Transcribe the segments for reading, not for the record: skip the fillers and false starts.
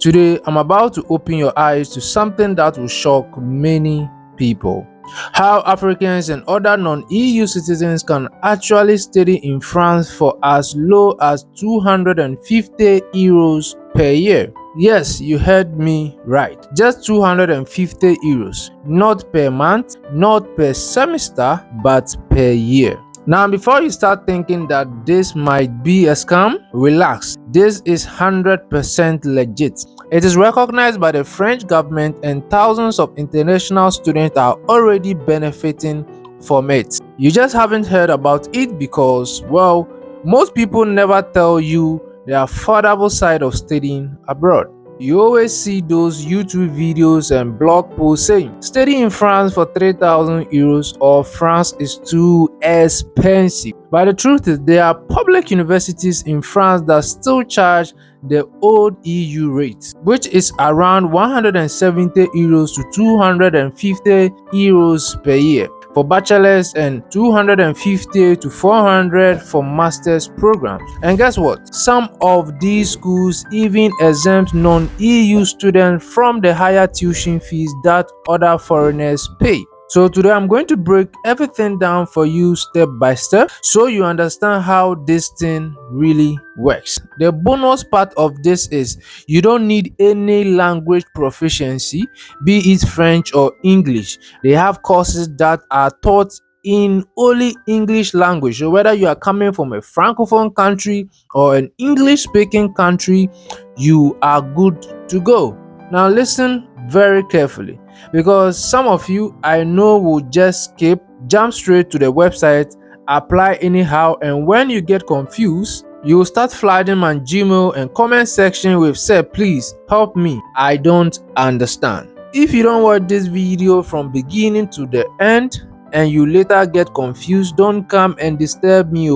Today, I'm about to open your eyes to something that will shock many people. How Africans and other non-EU citizens can actually study in France for as low as 250 euros per year. Yes, you heard me right. Just 250 euros. Not per month, not per semester, but per year. Now, before you start thinking that this might be a scam, relax. This is 100% legit. It is recognized by the French government, and thousands of international students are already benefiting from it. You just haven't heard about it because, well, most people never tell you the affordable side of studying abroad. You always see those YouTube videos and blog posts saying, study in France for 3,000 euros or France is too expensive. But the truth is, there are public universities in France that still charge the old EU rate, which is around 170 euros to 250 euros per year for bachelor's and 250 to 400 for master's programs. And guess what? Some of these schools even exempt non-EU students from the higher tuition fees that other foreigners pay. So today I'm going to break everything down for you step by step so you understand how this thing really works. The bonus part of this is you don't need any language proficiency, be it French or English. They have courses that are taught in only English language. So whether you are coming from a francophone country or an English speaking country, you are good to go. Now listen very carefully, because some of you I know will just jump straight to the website, apply anyhow, and when you get confused, you will start flooding my Gmail and comment section with "Sir, please help me, I don't understand." If you don't watch this video from beginning to the end and you later get confused, don't come and disturb me,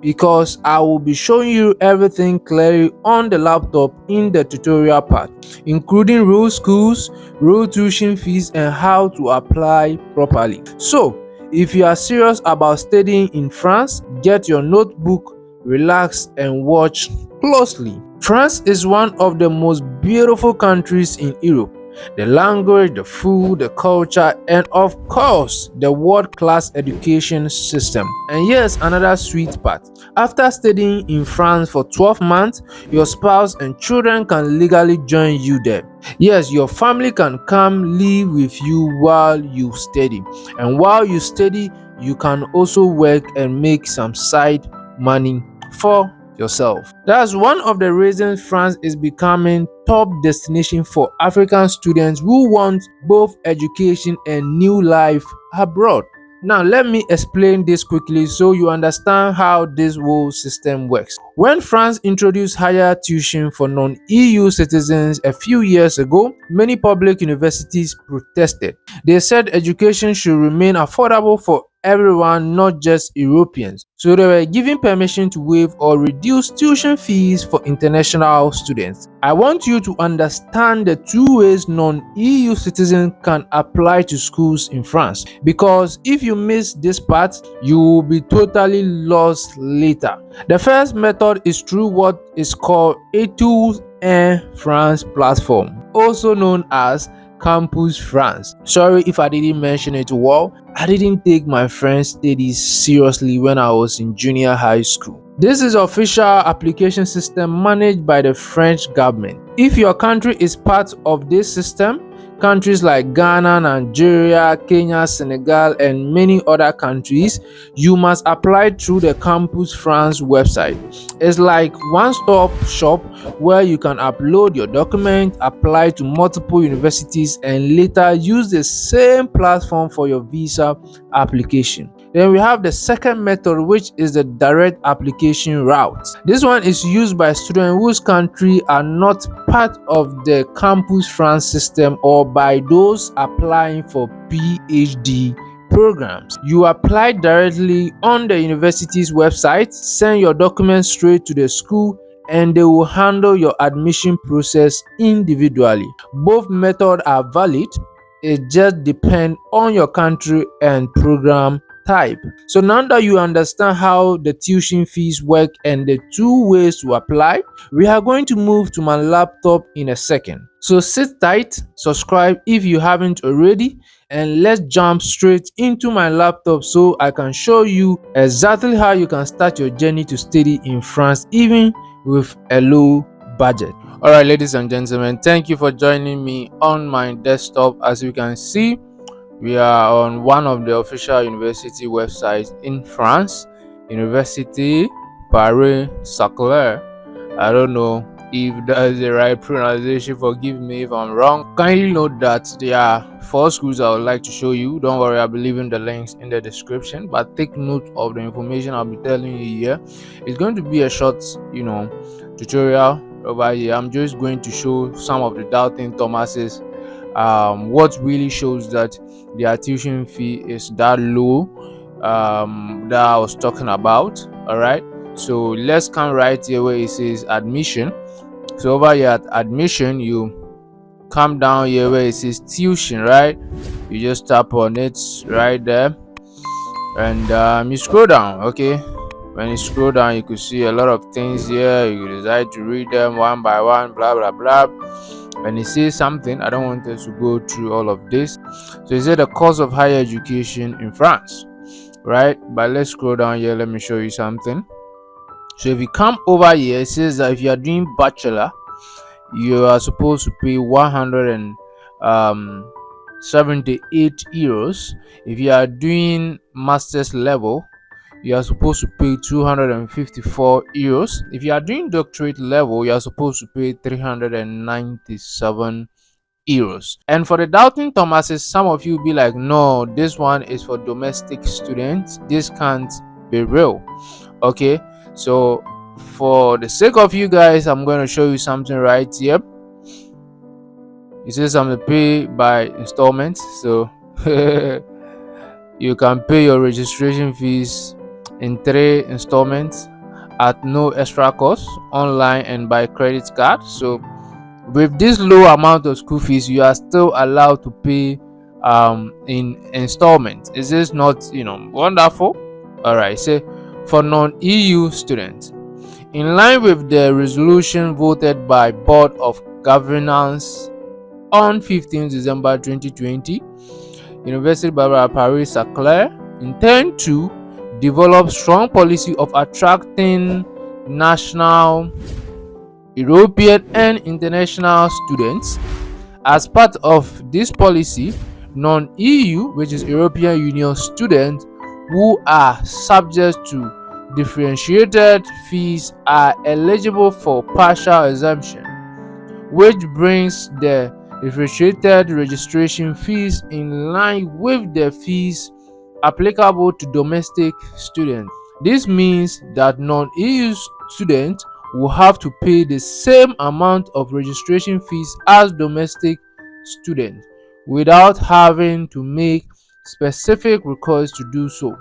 because I will be showing you everything clearly on the laptop in the tutorial part, including real schools, real tuition fees, and how to apply properly. So, if you are serious about studying in France, get your notebook, relax, and watch closely. France is one of the most beautiful countries in Europe. The language, the food, the culture, and of course, the world-class education system. And yes, another sweet part. After studying in France for 12 months, your spouse and children can legally join you there. Yes, your family can come live with you while you study. And while you study, you can also work and make some side money for yourself. That's one of the reasons France is becoming top destination for African students who want both education and new life abroad. Now let me explain this quickly so you understand how this whole system works. When France introduced higher tuition for non-EU citizens a few years ago, many public universities protested. They said education should remain affordable for everyone, not just Europeans. So they were given permission to waive or reduce tuition fees for international students. I want you to understand the two ways non-EU citizens can apply to schools in France, because if you miss this part, you will be totally lost later. The first method is through what is called Études en France platform, also known as Campus France. Sorry if I didn't mention it well. I didn't take my French studies seriously when I was in junior high school. This is official application system managed by the French government. If your country is part of this system, countries like Ghana, Nigeria, Kenya, Senegal, and many other countries, you must apply through the Campus France website. It's like one-stop shop where you can upload your document, apply to multiple universities, and later use the same platform for your visa application. Then we have the second method, which is the direct application route. This one is used by students whose country are not part of the Campus France system or by those applying for PhD programs. You apply directly on the university's website, send your documents straight to the school, and they will handle your admission process individually. Both methods are valid. It just depends on your country and program type. So now that you understand how the tuition fees work and the two ways to apply, we are going to move to my laptop in a second. So sit tight, subscribe if you haven't already, and let's jump straight into my laptop so I can show you exactly how you can start your journey to study in France even with a low budget. All right, ladies and gentlemen, thank you for joining me on my desktop. As you can see, we are on one of the official university websites in France, Université Paris-Saclay. I don't know if that's the right pronunciation, forgive me if I'm wrong. Kindly note that there are 4 schools I would like to show you. Don't worry, I'll be leaving the links in the description, but take note of the information I'll be telling you here. It's going to be a short, tutorial over here. I'm just going to show some of the doubting Thomases, what really shows that their tuition fee is that low, that I was talking about. All right, so let's come right here where it says admission. So over here at admission, you come down here where it says tuition, right? You just tap on it right there, and you scroll down. Okay, when you scroll down, you could see a lot of things here. You decide to read them one by one, blah blah blah. And it says something. I don't want us to go through all of this. So it said the cost of higher education in France, right? But let's scroll down here. Let me show you something. So if you come over here, it says that if you are doing bachelor, you are supposed to pay 178 euros. If you are doing master's level, you are supposed to pay 254 euros. If you are doing doctorate level, you are supposed to pay 397 euros. And for the doubting Thomases, some of you be like, no, this one is for domestic students, this can't be real. Okay, so for the sake of you guys, I'm going to show you something right here. It says I'm going to pay by installments, so you can pay your registration fees in 3 installments at no extra cost, online and by credit card. So with this low amount of school fees, you are still allowed to pay in installments. Is this not wonderful? All right, so for non-EU students, in line with the resolution voted by Board of Governance on 15 December 2020, University Paris-Saclay intend to develop strong policy of attracting national, European and international students. As part of this policy, non-EU, which is European Union students who are subject to differentiated fees are eligible for partial exemption, which brings the differentiated registration fees in line with the fees applicable to domestic students. This means that non-EU students will have to pay the same amount of registration fees as domestic students without having to make specific requests to do so.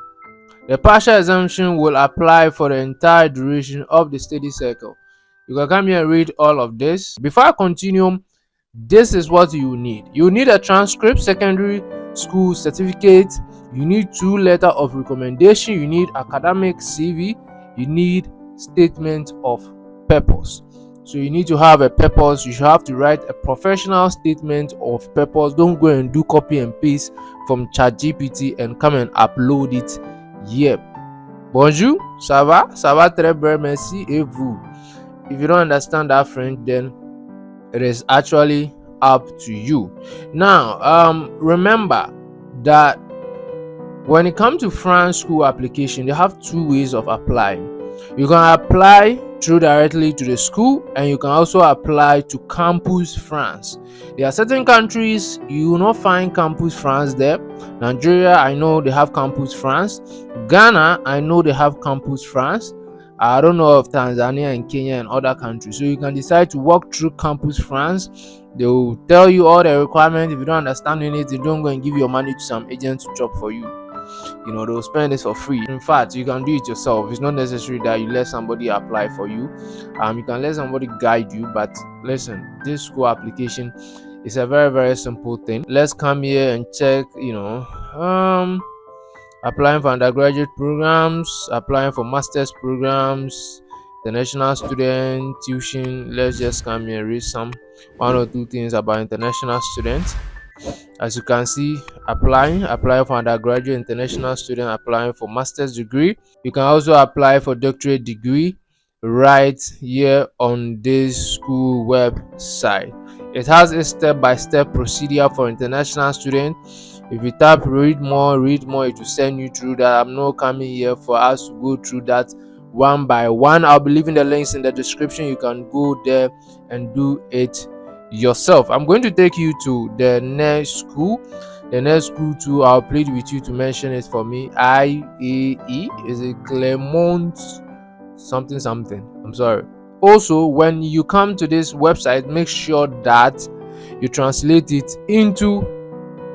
The partial exemption will apply for the entire duration of the study cycle. You can come here and read all of this. Before I continue, this is what you need. You need a transcript, secondary school certificate, you need 2 letters of recommendation, you need academic CV, you need statement of purpose. So you need to have a purpose. You should have to write a professional statement of purpose. Don't go and do copy and paste from ChatGPT and come and upload it. Yep. Bonjour, ça va très bien, merci, et vous? If you don't understand that French, then it is actually up to you. Now, remember that when it comes to France school application, they have 2 ways of applying. You can apply through directly to the school, and you can also apply to Campus France. There are certain countries you will not find Campus France there. Nigeria, I know they have Campus France. Ghana, I know they have Campus France. I don't know of Tanzania and Kenya and other countries. So you can decide to walk through Campus France. They will tell you all the requirements. If you don't understand anything, don't go and give your money to some agent to chop for you. They'll spend it for free. In fact, you can do it yourself. It's not necessary that you let somebody apply for you. You can let somebody guide you. But listen, this school application is a very, very simple thing. Let's come here and check, Applying for undergraduate programs, applying for master's programs, international student tuition. Let's just come here and read some one or two things about international students. As you can see, applying for undergraduate, international student, applying for master's degree. You can also apply for doctorate degree right here on this school website. It has a step-by-step procedure for international students. If you tap read more, it will send you through that. I'm not coming here for us to go through that one by one. I'll be leaving the links in the description. You can go there and do it yourself. I'm going to take you to the next school. The next school too, I'll plead with you to mention it for me. IAE is a Clermont something. I'm sorry. Also, when you come to this website, make sure that you translate it into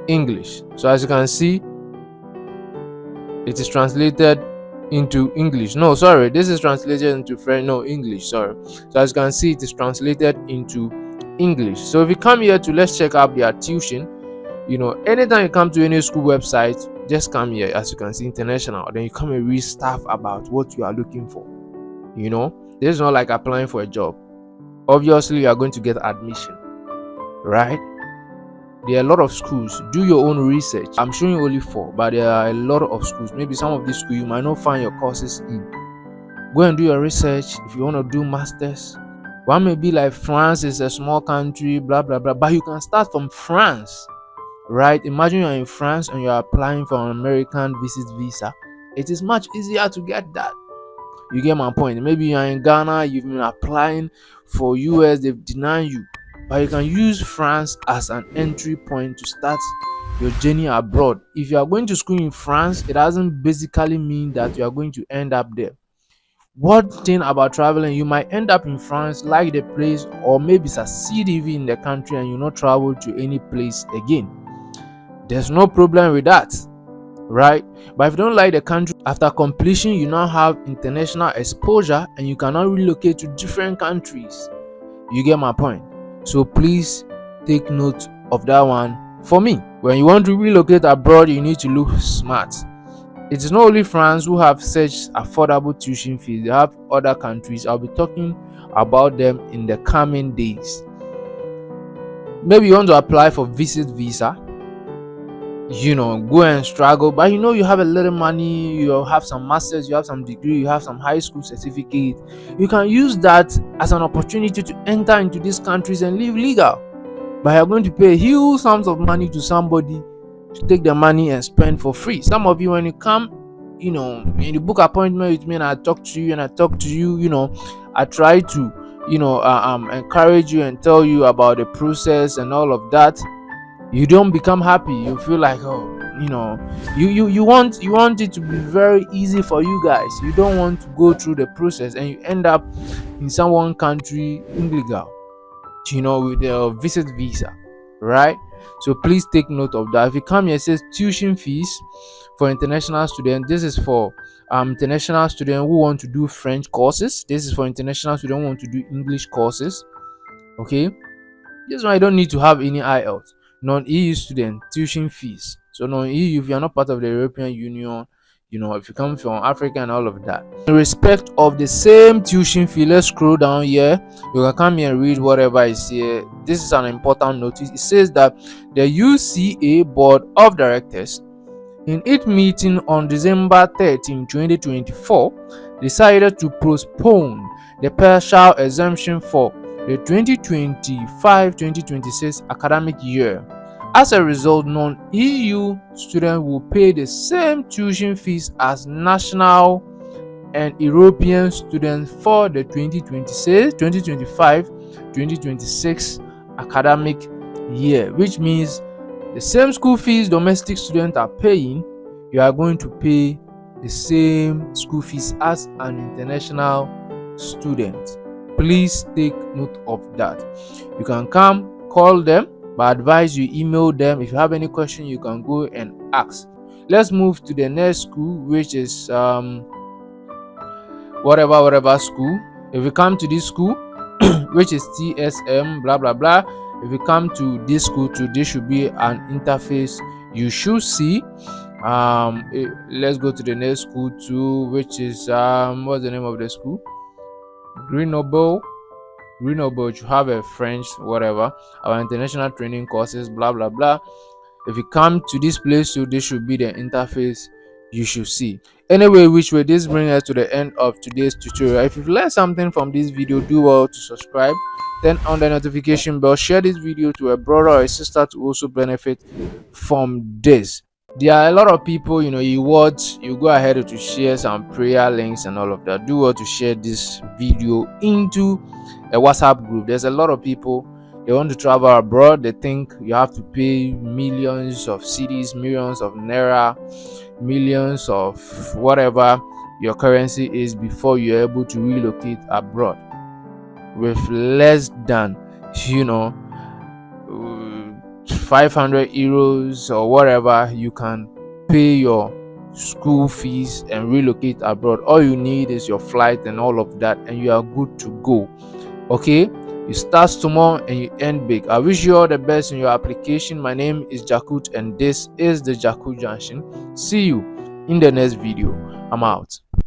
English. So as you can see, it is translated into English. No, sorry, this is translated into French. No, English. Sorry. So as you can see, it is translated into English. So if you come here to let's check out their tuition, anytime you come to any school website, just come here. As you can see, international, then you come and read stuff about what you are looking for. This is not like applying for a job. Obviously you are going to get admission, right? There are a lot of schools. Do your own research. I'm showing you only 4, but there are a lot of schools. Maybe some of these schools you might not find your courses in. Go and do your research. If you want to do masters, one may be like France is a small country, blah blah blah, but you can start from France, right? Imagine you're in France and you're applying for an American visit visa. It is much easier to get that. You get my point? Maybe you're in Ghana, you've been applying for US, they've denied you, but you can use France as an entry point to start your journey abroad. If you are going to school in France, it doesn't basically mean that you are going to end up there. One thing about traveling, you might end up in France, like the place, or maybe succeed even in the country and you not travel to any place again. There's no problem with that, right? But if you don't like the country, after completion you now have international exposure and you cannot relocate to different countries. You get my point? So please take note of that one for me. When you want to relocate abroad, you need to look smart. It is not only France who have such affordable tuition fees. They have other countries. I'll be talking about them in the coming days. Maybe you want to apply for visit visa, go and struggle, but you have a little money, you have some masters, you have some degree, you have some high school certificate. You can use that as an opportunity to enter into these countries and live legal. But you're going to pay huge sums of money to somebody to take the money and spend for free. Some of you, when you come, when you book appointment with me and I talk to you, I try to encourage you and tell you about the process and all of that. You don't become happy. You feel like, you want it to be very easy for you guys. You don't want to go through the process and you end up in some one country illegal, with the visit visa, right? So please take note of that. If you come here, it says tuition fees for international students. This is for international students who want to do French courses. This is for international students who want to do English courses. Okay, this one I don't need to have any IELTS. Non-EU student tuition fees. So non-EU, if you are not part of the European Union, if you come from Africa and all of that, in respect of the same tuition fee, let's scroll down here. You can come here and read whatever is here. This is an important notice. It says that the UCA Board of Directors, in its meeting on December 13, 2024, decided to postpone the partial exemption for the 2025-2026 academic year. As a result, non-EU students will pay the same tuition fees as national and European students for the 2025-2026 academic year, which means the same school fees domestic students are paying, you are going to pay the same school fees as an international student. Please take note of that. You can come, call them, but I advise you email them. If you have any question, you can go and ask. Let's move to the next school, which is whatever school. If you come to this school, which is TSM, blah blah blah. If you come to this school, this should be an interface you should see. Let's go to the next school too, which is what's the name of the school? Grenoble. Grenoble. You have a French whatever, our international training courses, blah blah blah. If you come to this place, so this should be the interface you should see. Anyway, which way, this brings us to the end of today's tutorial. If you've learned something from this video, do well to subscribe, turn on the notification bell, share this video to a brother or a sister to also benefit from this. There are a lot of people, you go ahead to share some prayer links and all of that. Do well to share this video into a WhatsApp group. There's a lot of people, they want to travel abroad. They think you have to pay millions of cedis, millions of naira, millions of whatever your currency is before you're able to relocate abroad. With less than 500 euros or whatever, you can pay your school fees and relocate abroad. All you need is your flight and all of that, and you are good to go. Okay, you start small and you end big. I wish you all the best in your application. My name is Jakut and this is the Jakut Junction. See you in the next video. I'm out.